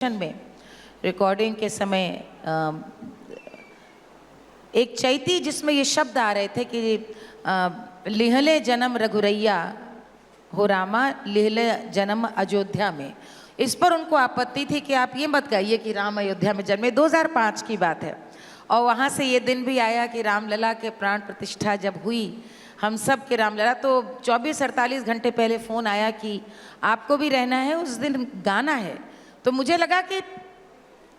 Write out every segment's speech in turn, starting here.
में रिकॉर्डिंग के समय एक चैती जिसमें ये शब्द आ रहे थे कि लिहले जन्म रघुरैया हो रामा लिहले जन्म अयोध्या में। इस पर उनको आपत्ति थी कि आप ये मत गाइए कि राम अयोध्या में जन्मे। 2005 की बात है और वहाँ से ये दिन भी आया कि रामलला के प्राण प्रतिष्ठा जब हुई, हम सब के रामलला, तो 24-48 घंटे पहले फ़ोन आया कि आपको भी रहना है, उस दिन गाना है। तो मुझे लगा कि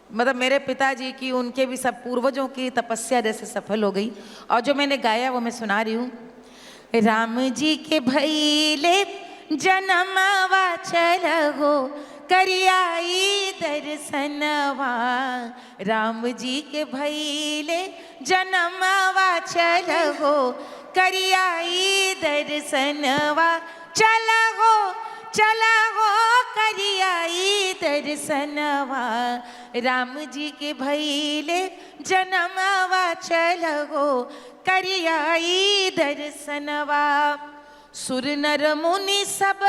मतलब मेरे पिताजी की, उनके भी सब पूर्वजों की तपस्या जैसे सफल हो गई। और जो मैंने गाया वो मैं सुना रही हूँ। राम जी के भैले जनमवा चल हो करियाई दर्शनवा, राम जी के भैले जनमवा चल हो करियाई दर्शनवा, चला हो करियाई दर्शनवा, राम जी के भैले जनमवा चल हो करियाई दर्शनवा। सुर नर मुनि सब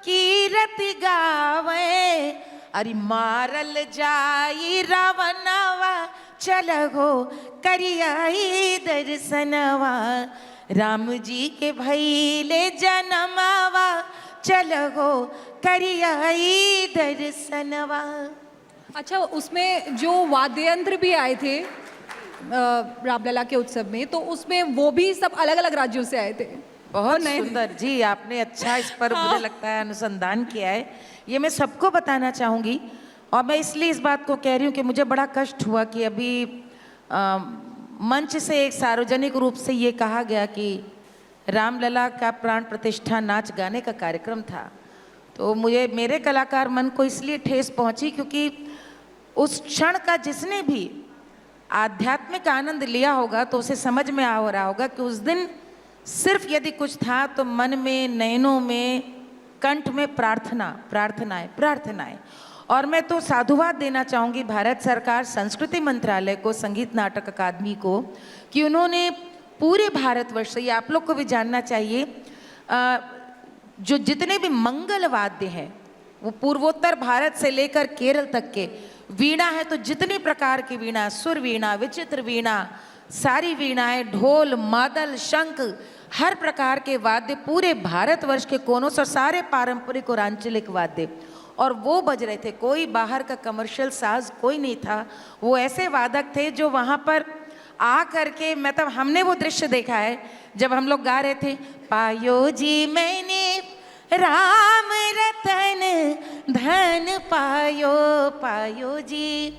कीरत गावे, अरे मारल जाई रावणवा चल हो करियाई दर्शनवा, राम जी के भैले जनमवा चल हो करियाई दर्शनवा। अच्छा, उसमें जो वाद्य यंत्र भी आए थे रामलला के उत्सव में, तो उसमें वो भी सब अलग अलग राज्यों से आए थे। बहुत सुंदर जी, आपने अच्छा इस पर मुझे लगता है अनुसंधान किया है। ये मैं सबको बताना चाहूँगी और मैं इसलिए इस बात को कह रही हूँ कि मुझे बड़ा कष्ट हुआ कि अभी मंच से एक सार्वजनिक रूप से ये कहा गया कि रामलला का प्राण प्रतिष्ठा नाच गाने का कार्यक्रम था। तो मुझे, मेरे कलाकार मन को इसलिए ठेस पहुंची क्योंकि उस क्षण का जिसने भी आध्यात्मिक आनंद लिया होगा तो उसे समझ में आ रहा होगा कि उस दिन सिर्फ यदि कुछ था तो मन में, नयनों में, कंठ में प्रार्थनाएं। और मैं तो साधुवाद देना चाहूँगी भारत सरकार, संस्कृति मंत्रालय को, संगीत नाटक अकादमी को, कि उन्होंने पूरे भारतवर्ष से, ये आप लोग को भी जानना चाहिए, जो जितने भी मंगल वाद्य हैं वो पूर्वोत्तर भारत से लेकर केरल तक के, वीणा है तो जितनी प्रकार की वीणा, सुर वीणा, विचित्र वीणा, सारी वीणाएं, ढोल, मादल, शंख, हर प्रकार के वाद्य पूरे भारतवर्ष के कोनों से, सारे पारंपरिक और आंचलिक वाद्य, और वो बज रहे थे। कोई बाहर का कमर्शियल साज कोई नहीं था। वो ऐसे वादक थे जो वहाँ पर आ करके, मतलब हमने वो दृश्य देखा है जब हम लोग गा रहे थे, पायो जी मैंने राम रतन धन पायो जी,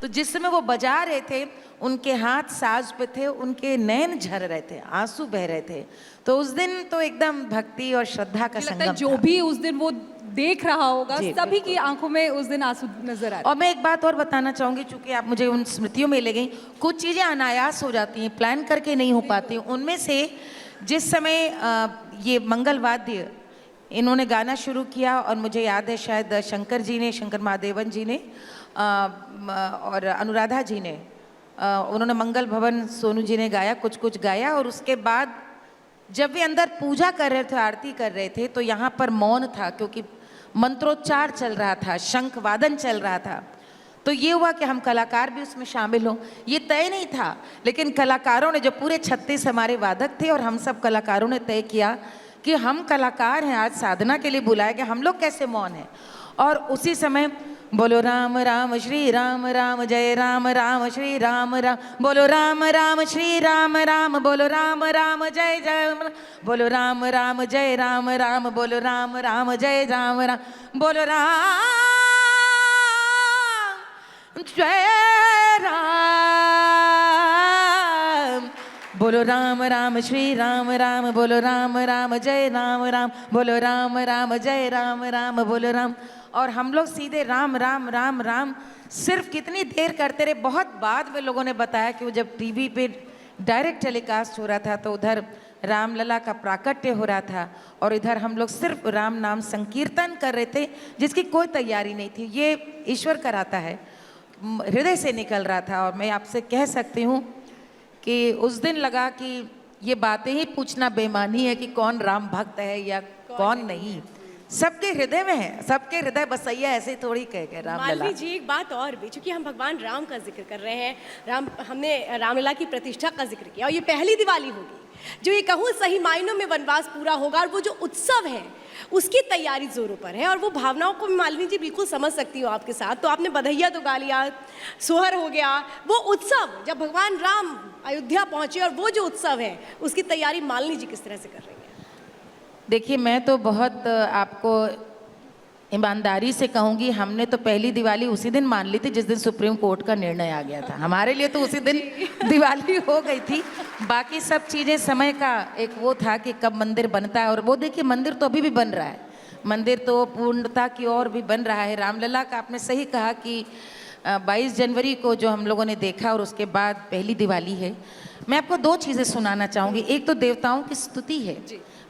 तो जिस समय वो बजा रहे थे उनके हाथ साज पे थे, उनके नैन झर रहे थे, आंसू बह रहे थे। तो उस दिन तो एकदम भक्ति और श्रद्धा का संगम जो था। भी उस दिन वो देख रहा होगा, सभी की आंखों में उस दिन आंसू नजर आए। और मैं एक बात और बताना चाहूँगी, चूंकि आप मुझे उन स्मृतियों में ले गई, कुछ चीज़ें अनायास हो जाती हैं, प्लान करके नहीं हो पाती। उनमें से जिस समय ये मंगल वाद्य इन्होंने गाना शुरू किया, और मुझे याद है शायद शंकर महादेवन जी ने और अनुराधा जी ने, उन्होंने मंगल भवन, सोनू जी ने गाया, कुछ गाया, और उसके बाद जब वे अंदर पूजा कर रहे थे, आरती कर रहे थे, तो यहाँ पर मौन था क्योंकि मंत्रोच्चार चल रहा था, शंख वादन चल रहा था। तो ये हुआ कि हम कलाकार भी उसमें शामिल हों। ये तय नहीं था, लेकिन कलाकारों ने, जो पूरे 36 हमारे वादक थे और हम सब कलाकारों ने तय किया कि हम कलाकार हैं, आज साधना के लिए बुलाए गए, हम लोग कैसे मौन हैं। और उसी समय बोलो राम राम श्री राम राम, जय राम राम श्री राम राम, बोलो राम राम श्री राम राम, बोलो राम राम जय जय, बोलो राम राम जय राम राम, बोलो राम राम जय राम राम, बोलो राम जय राम, बोलो राम राम श्री राम राम, बोलो राम राम जय राम राम, बोलो राम राम जय राम राम, बोलो राम। और हम लोग सीधे राम राम राम राम सिर्फ कितनी देर करते रहे। बहुत बाद में लोगों ने बताया कि वो जब टीवी पे डायरेक्ट टेलीकास्ट हो रहा था तो उधर रामलला का प्राकट्य हो रहा था और इधर हम लोग सिर्फ राम नाम संकीर्तन कर रहे थे, जिसकी कोई तैयारी नहीं थी। ये ईश्वर कराता है, हृदय से निकल रहा था। और मैं आपसे कह सकती हूँ कि उस दिन लगा कि ये बातें ही पूछना बेईमानी है कि कौन राम भक्त है या कौन नहीं। सबके हृदय में है, सबके हृदय बसैया ऐसे थोड़ी कह रामलला। मालवी जी एक बात और भी, चूंकि हम भगवान राम का जिक्र कर रहे हैं, हमने रामलला की प्रतिष्ठा का जिक्र किया और ये पहली दिवाली होगी जो ये कहूँ सही मायनों में वनवास पूरा होगा, और वो जो उत्सव है उसकी तैयारी जोरों पर है। और वो भावनाओं को मालिनी जी बिल्कुल समझ सकती हूँ आपके साथ। तो आपने बधैया तो गा लिया, सोहर हो गया, वो उत्सव जब भगवान राम अयोध्या पहुंचे और वो जो उत्सव है उसकी तैयारी मालिनी जी किस तरह से कर रही है? देखिए, मैं तो बहुत आपको ईमानदारी से कहूँगी, हमने तो पहली दिवाली उसी दिन मान ली थी जिस दिन सुप्रीम कोर्ट का निर्णय आ गया था। हमारे लिए तो उसी दिन दिवाली हो गई थी। बाकी सब चीज़ें समय का एक वो था कि कब मंदिर बनता है, और वो देखिए मंदिर तो अभी भी बन रहा है, मंदिर तो पूर्णता की ओर भी बन रहा है। रामलला का आपने सही कहा कि 22 जनवरी को जो हम लोगों ने देखा और उसके बाद पहली दिवाली है। मैं आपको दो चीज़ें सुनाना चाहूँगी। एक तो देवताओं की स्तुति है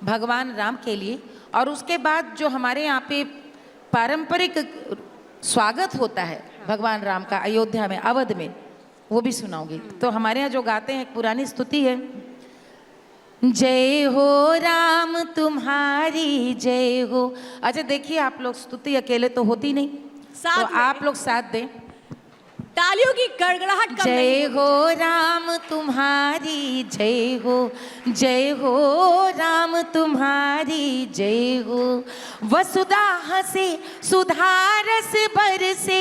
भगवान राम के लिए, और उसके बाद जो हमारे यहाँ पे पारंपरिक स्वागत होता है भगवान राम का अयोध्या में, अवध में, वो भी सुनाऊंगी। तो हमारे यहाँ जो गाते हैं एक पुरानी स्तुति है, जय हो राम तुम्हारी जय हो। अच्छा देखिए, आप लोग स्तुति अकेले तो होती नहीं, तो आप लोग साथ दें, तालियों की गड़गड़ाहट कम नहीं जय होनी हो राम तुम्हारी जय हो, जय हो राम तुम्हारी जय हो। वसुधा हसे सुधारस बरसे,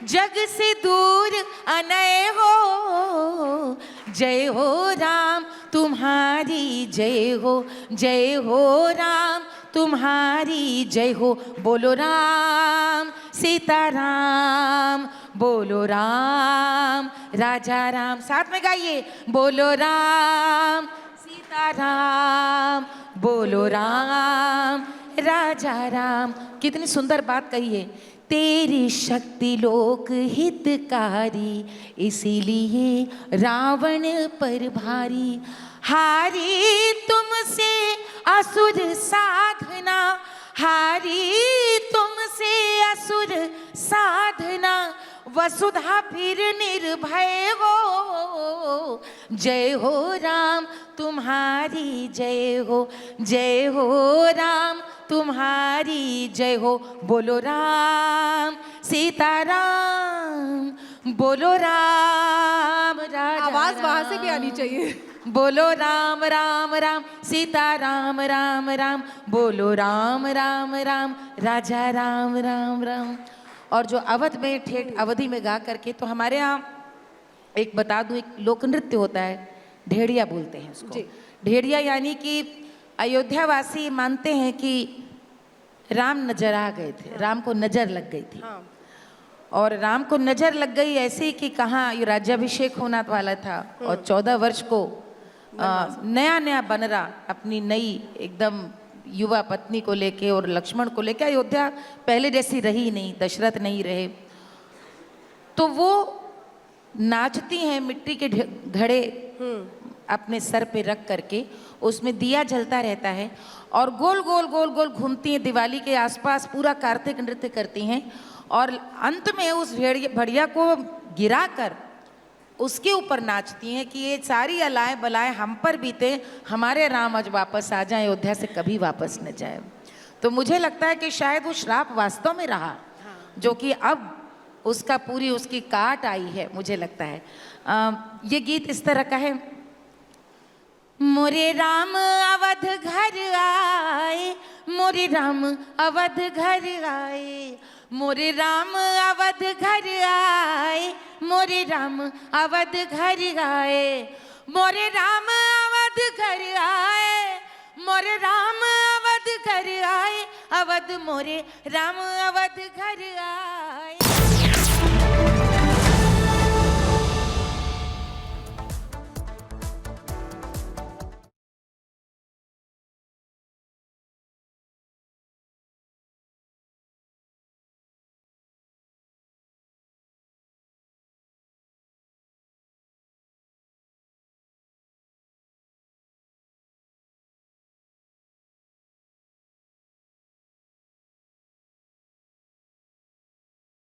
जग से दूर अनय हो। जय हो राम तुम्हारी जय हो, जय हो राम तुम्हारी जय हो। बोलो राम सीताराम, बोलो राम राजा राम। साथ में गाइए, बोलो राम सीताराम, बोलो राम राजा राम। कितनी सुंदर बात कही है, तेरी शक्ति लोक हितकारी, इसीलिए रावण पर भारी। हारी तुमसे असुर साधना, हारी तुमसे असुर साधना, वसुधा फिर निर्भय हो। जय हो राम तुम्हारी जय हो, जय हो राम तुम्हारी जय हो। बोलो राम सीताराम, बोलो राम राजा। आवाज वहां से भी आनी चाहिए। बोलो राम राम राम सीताराम राम राम, बोलो राम राम राम राजा राम राम राम। और जो अवध में ठेठ अवधि में गा करके, तो हमारे यहाँ एक बता दूं, एक लोक नृत्य होता है, ढेड़िया बोलते हैं उसको। ढेड़िया यानी कि अयोध्यावासी मानते हैं कि राम नजर आ गए थे, राम को नजर लग गई थी। और राम को नजर लग गई ऐसे कि कहाँ ये राज्याभिषेक होना वाला था, और 14 वर्ष को नया नया बनरा अपनी नई एकदम युवा पत्नी को लेके और लक्ष्मण को लेके, अयोध्या पहले जैसी रही नहीं, दशरथ नहीं रहे, तो वो नाचती हैं मिट्टी के घड़े अपने सर पे रख करके, उसमें दिया जलता रहता है, और गोल गोल गोल गोल घूमती हैं दिवाली के आसपास, पूरा कार्तिक नृत्य करती हैं, और अंत में उस भेड़िया को गिराकर उसके ऊपर नाचती हैं कि ये सारी अलाए बलाएं हम पर बीते, हमारे राम आज वापस आ जाएं, अयोध्या से कभी वापस न जाए। तो मुझे लगता है कि शायद वो श्राप वास्तव में रहा, जो कि अब उसका पूरी उसकी काट आई है, मुझे लगता है। ये गीत इस तरह का है, मोरे राम अवध घर आए, मोरे राम अवध घर आए, मोरे राम अवध घर आए, मोरे राम अवध घर आए, मोरे राम अवध घर आए, मोरे राम अवध घर आए, अवध मोरे राम अवध घर आए।